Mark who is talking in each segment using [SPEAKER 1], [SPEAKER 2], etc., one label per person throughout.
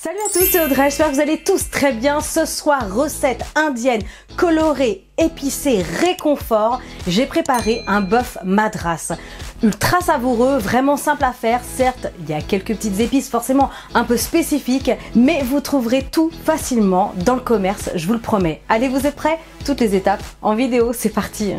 [SPEAKER 1] Salut à tous, c'est Audrey, j'espère que vous allez tous très bien. Ce soir, recette indienne, colorée, épicée, réconfort. J'ai préparé un bœuf madras. Ultra savoureux, vraiment simple à faire. Certes, il y a quelques petites épices forcément un peu spécifiques, mais vous trouverez tout facilement dans le commerce, je vous le promets. Allez, vous êtes prêts? Toutes les étapes en vidéo, c'est parti!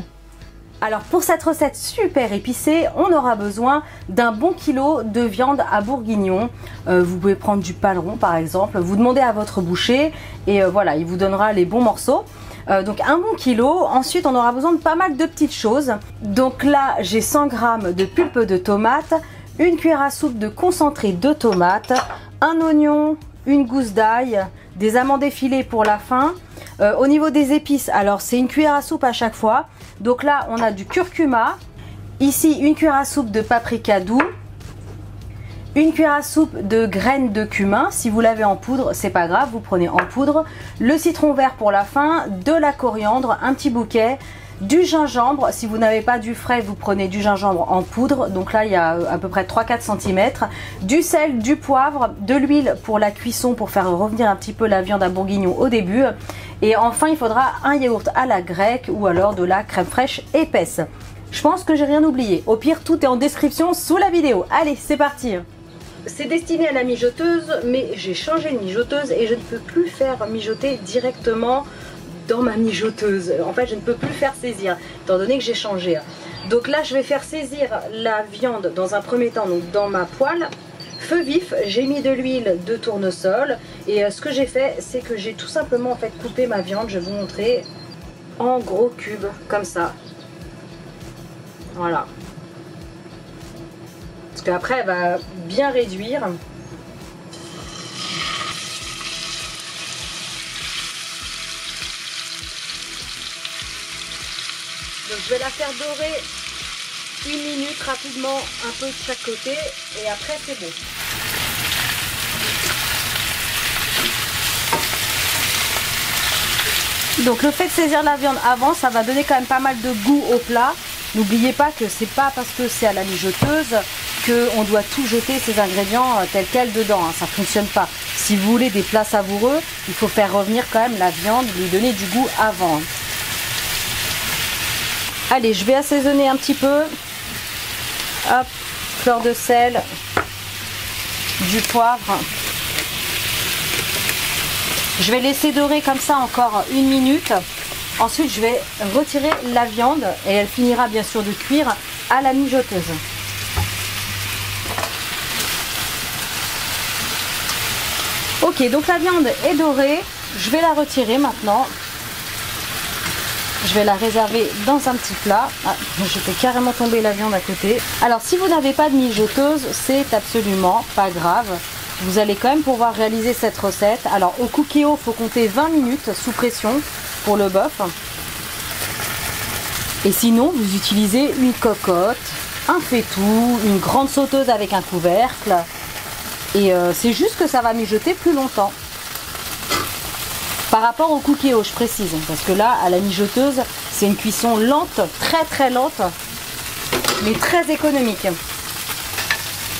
[SPEAKER 1] Alors pour cette recette super épicée, on aura besoin d'un bon kilo de viande à bourguignon. Vous pouvez prendre du paleron par exemple, vous demandez à votre boucher et voilà, il vous donnera les bons morceaux. Donc un bon kilo. Ensuite on aura besoin de pas mal de petites choses. Donc là j'ai 100 g de pulpe de tomate, une cuillère à soupe de concentré de tomate, un oignon, une gousse d'ail, des amandes effilées pour la fin. Au niveau des épices, alors c'est une cuillère à soupe à chaque fois. Donc là on a du curcuma, ici une cuillère à soupe de paprika doux, une cuillère à soupe de graines de cumin. Si vous l'avez en poudre, c'est pas grave, vous prenez en poudre. Le citron vert pour la fin, de la coriandre, un petit bouquet, du gingembre. Si vous n'avez pas du frais, vous prenez du gingembre en poudre. Donc là il y a à peu près 3-4 cm. Du sel, du poivre, de l'huile pour la cuisson pour faire revenir un petit peu la viande à bourguignon au début. Et enfin il faudra un yaourt à la grecque ou alors de la crème fraîche épaisse. Je pense que j'ai rien oublié. Au pire tout est en description sous la vidéo. Allez, c'est parti! C'est destiné à la mijoteuse, mais j'ai changé de mijoteuse et je ne peux plus faire mijoter directement dans ma mijoteuse. En fait je ne peux plus faire saisir étant donné que j'ai changé. Donc là je vais faire saisir la viande dans un premier temps donc dans ma poêle. Feu vif, j'ai mis de l'huile de tournesol et ce que j'ai fait c'est que j'ai tout simplement en fait coupé ma viande, je vais vous montrer, en gros cubes comme ça. Voilà. Parce qu'après elle va bien réduire. Donc je vais la faire dorer 1 minute rapidement, un peu de chaque côté et après c'est bon. Donc le fait de saisir la viande avant, ça va donner quand même pas mal de goût au plat. N'oubliez pas que c'est pas parce que c'est à la mijoteuse qu'on doit tout jeter ces ingrédients tels quels dedans, hein. Ça fonctionne pas. Si vous voulez des plats savoureux, il faut faire revenir quand même la viande, lui donner du goût avant. Allez, je vais assaisonner un petit peu. Hop, fleur de sel, du poivre. Je vais laisser dorer comme ça encore 1 minute. Ensuite, je vais retirer la viande et elle finira bien sûr de cuire à la mijoteuse. Ok, donc la viande est dorée. Je vais la retirer maintenant. Je vais la réserver dans un petit plat. Ah, je fais carrément tomber la viande à côté. Alors si vous n'avez pas de mijoteuse, c'est absolument pas grave. Vous allez quand même pouvoir réaliser cette recette. Alors au cookéo, il faut compter 20 minutes sous pression pour le bœuf. Et sinon, vous utilisez une cocotte, un faitout, une grande sauteuse avec un couvercle. Et c'est juste que ça va mijoter plus longtemps. Par rapport au cookéo, je précise, parce que là, à la mijoteuse, c'est une cuisson lente, très lente, mais très économique.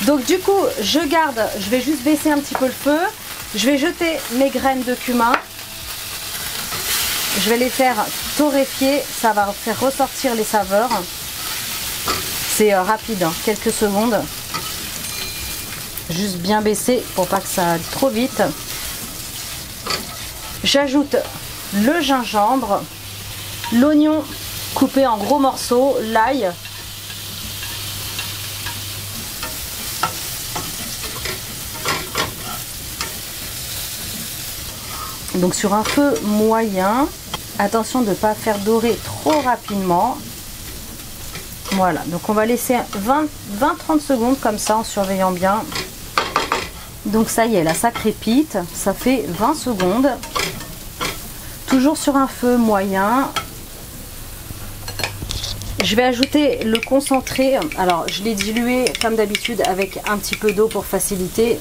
[SPEAKER 1] Donc du coup, je vais juste baisser un petit peu le feu. Je vais jeter mes graines de cumin. Je vais les faire torréfier, ça va faire ressortir les saveurs. C'est rapide, hein, quelques secondes. Juste bien baisser pour pas que ça aille trop vite. J'ajoute le gingembre, l'oignon coupé en gros morceaux, l'ail. Donc sur un feu moyen, attention de ne pas faire dorer trop rapidement. Voilà, donc on va laisser 20-30 secondes comme ça en surveillant bien. Donc ça y est, là ça crépite, ça fait 20 secondes. Toujours sur un feu moyen. Je vais ajouter le concentré. Alors je l'ai dilué comme d'habitude avec un petit peu d'eau pour faciliter.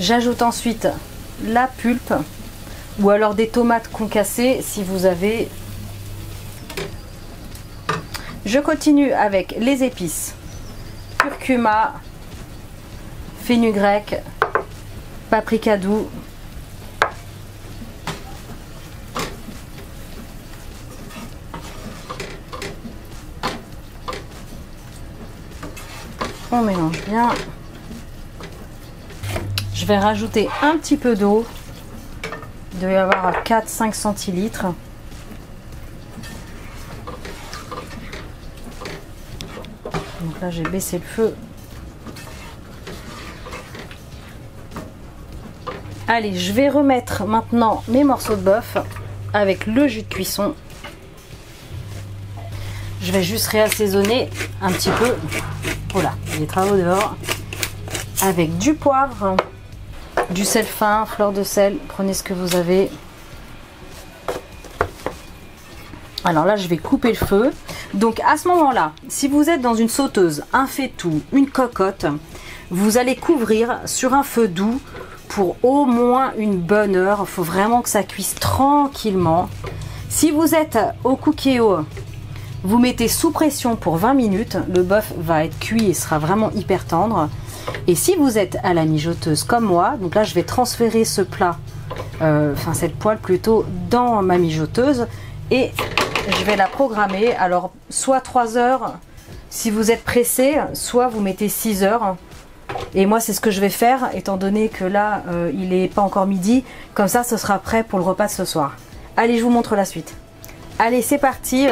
[SPEAKER 1] J'ajoute ensuite la pulpe ou alors des tomates concassées si vous avez. Je continue avec les épices. Curcuma, fenugrec, paprika doux. On mélange bien. Je vais rajouter un petit peu d'eau. Il doit y avoir 4-5 centilitres. Donc là, j'ai baissé le feu. Allez, je vais remettre maintenant mes morceaux de bœuf avec le jus de cuisson. Je vais juste réassaisonner un petit peu. Oh là, les travaux dehors. Avec du poivre, du sel fin, fleur de sel. Prenez ce que vous avez. Alors là, je vais couper le feu. Donc à ce moment-là, si vous êtes dans une sauteuse, un faitout, une cocotte, vous allez couvrir sur un feu doux pour au moins une bonne heure. Il faut vraiment que ça cuise tranquillement. Si vous êtes au Cookéo, vous mettez sous pression pour 20 minutes. Le bœuf va être cuit et sera vraiment hyper tendre. Et si vous êtes à la mijoteuse comme moi, donc là je vais transférer ce plat, cette poêle plutôt, dans ma mijoteuse et je vais la programmer. Alors soit 3 heures si vous êtes pressé, soit vous mettez 6 heures. Et moi c'est ce que je vais faire étant donné que là il n'est pas encore midi. Comme ça ce sera prêt pour le repas de ce soir. Allez, je vous montre la suite. Allez, c'est parti.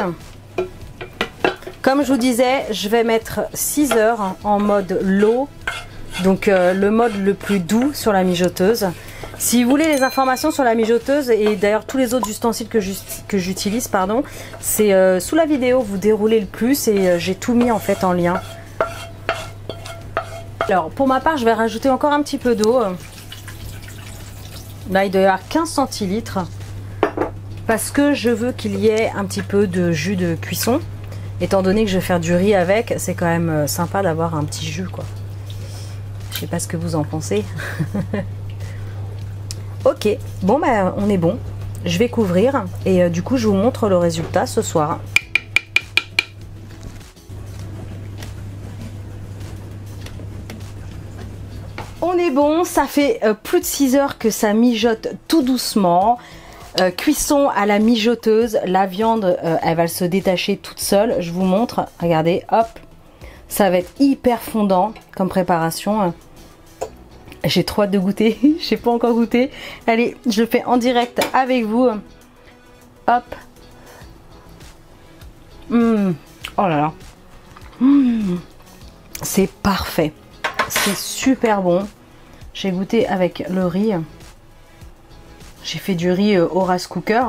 [SPEAKER 1] Comme je vous disais, je vais mettre 6 heures en mode low. Donc le mode le plus doux sur la mijoteuse. Si vous voulez les informations sur la mijoteuse et d'ailleurs tous les autres ustensiles que j'utilise, pardon, c'est sous la vidéo, vous déroulez le plus et j'ai tout mis en fait en lien. Alors pour ma part, je vais rajouter encore un petit peu d'eau. Là il doit y avoir 15 centilitres parce que je veux qu'il y ait un petit peu de jus de cuisson. Étant donné que je vais faire du riz avec, c'est quand même sympa d'avoir un petit jus quoi. Je sais pas ce que vous en pensez. Ok, bon bah on est bon. Je vais couvrir et du coup je vous montre le résultat ce soir. On est bon, ça fait plus de 6 heures que ça mijote tout doucement. Cuisson à la mijoteuse, la viande elle va se détacher toute seule. Je vous montre, regardez, hop, ça va être hyper fondant comme préparation. J'ai trop hâte de goûter, je n'ai pas encore goûté. Allez, je le fais en direct avec vous. Hop. Oh là là. C'est parfait. C'est super bon. J'ai goûté avec le riz. J'ai fait du riz au rice cooker.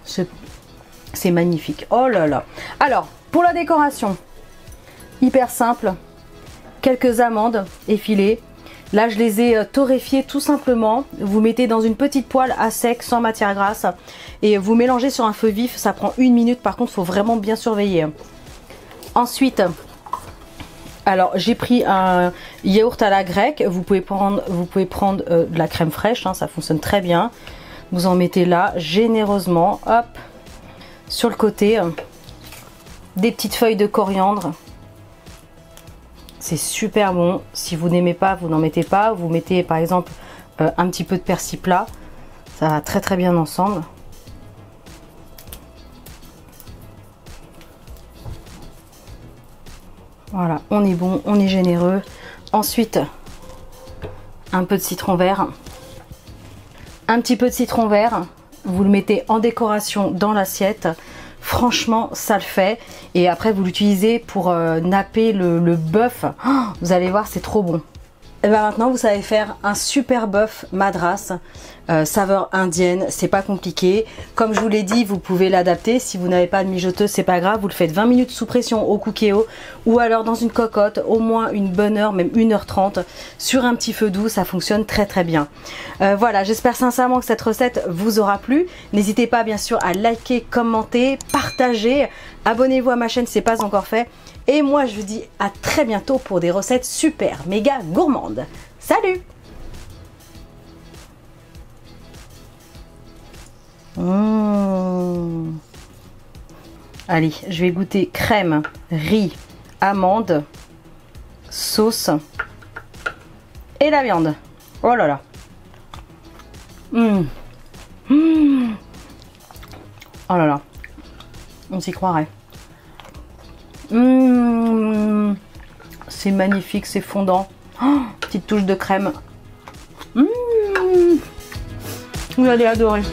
[SPEAKER 1] C'est magnifique. Oh là là. Alors, pour la décoration, hyper simple. Quelques amandes effilées. Là, je les ai torréfiées tout simplement. Vous mettez dans une petite poêle à sec, sans matière grasse. Et vous mélangez sur un feu vif. Ça prend 1 minute. Par contre, il faut vraiment bien surveiller. Ensuite, alors j'ai pris un yaourt à la grecque. Vous pouvez prendre de la crème fraîche. Hein, ça fonctionne très bien. Vous en mettez là généreusement. Hop. Sur le côté, des petites feuilles de coriandre. C'est super bon. Si vous n'aimez pas, vous n'en mettez pas. Vous mettez par exemple un petit peu de persil plat. Ça va très très bien ensemble. Voilà, on est bon, on est généreux. Ensuite, un peu de citron vert. Un petit peu de citron vert. Vous le mettez en décoration dans l'assiette. Franchement, ça le fait. Et après, vous l'utilisez pour napper le bœuf. Oh, vous allez voir, c'est trop bon. Et bien maintenant, vous savez faire un super bœuf madras, saveur indienne, c'est pas compliqué. Comme je vous l'ai dit, vous pouvez l'adapter. Si vous n'avez pas de mijoteuse, c'est pas grave. Vous le faites 20 minutes sous pression au Cookéo ou alors dans une cocotte, au moins une bonne heure, même 1h30 sur un petit feu doux. Ça fonctionne très très bien. Voilà, j'espère sincèrement que cette recette vous aura plu. N'hésitez pas bien sûr à liker, commenter, partager. Abonnez-vous à ma chaîne si ce n'est pas encore fait. Et moi, je vous dis à très bientôt pour des recettes super méga gourmandes. Salut! Allez, je vais goûter crème, riz, amande. sauce et la viande. Oh là là. Oh là là. On s'y croirait. C'est magnifique, c'est fondant. Oh, petite touche de crème. Vous allez adorer.